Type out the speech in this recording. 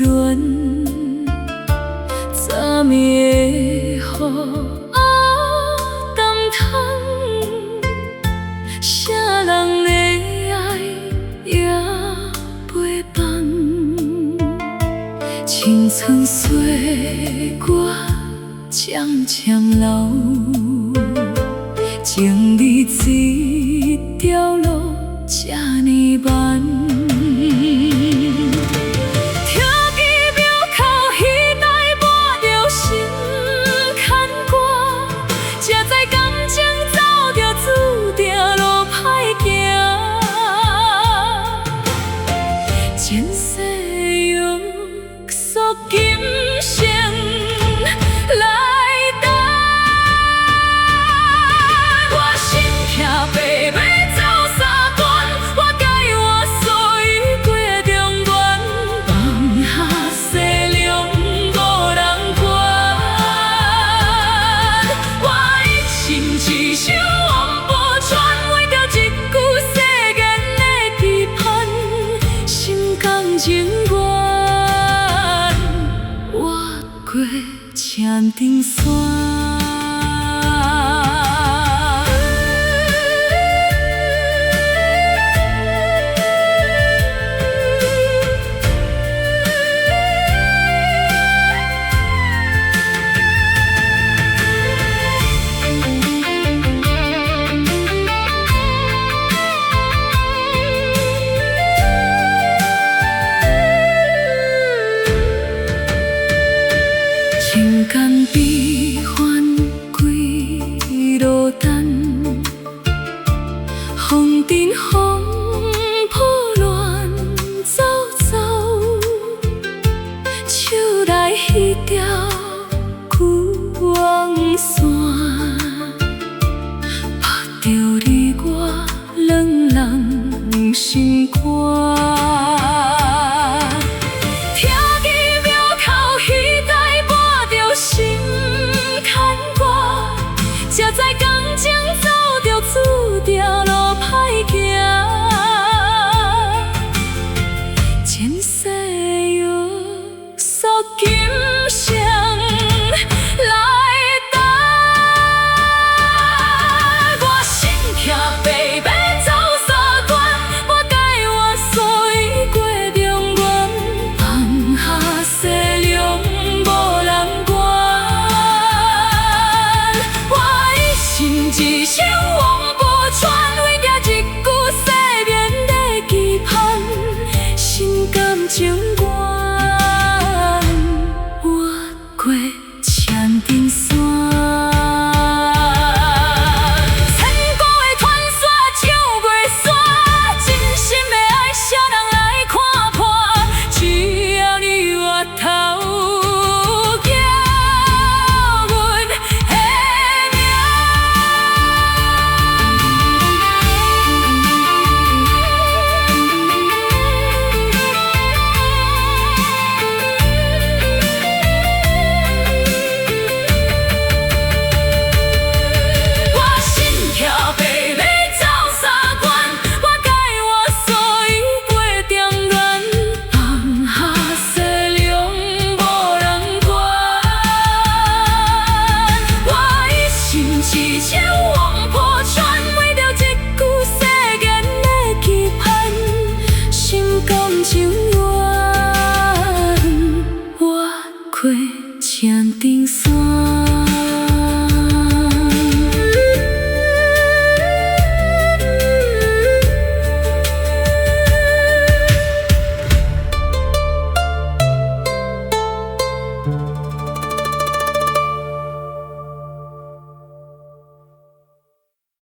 润，昨暝的雨淡窗，谁人的爱也陪伴。青春岁月渐渐老，情离这条路这呢漫。听见庙口鱼台抹着心牵挂，才知感情走着注定路歹行。前世约束今生来等，我心痛白马走三段，我解我所有过的中原，放下西凉无人管。我一心一手往步传，为着一句世间的期盼，心甘情愿越过千重山。情感悲欢几落单，风尘风波乱走走，手内迄条旧网线，拍着你我两人心肝。才知感情走着注定路歹行，前世约束今生来等。我心痛白马走三段，我解我所有过中原，放下西凉无人管。一生往步传，为着一句世间的期盼，心甘情愿。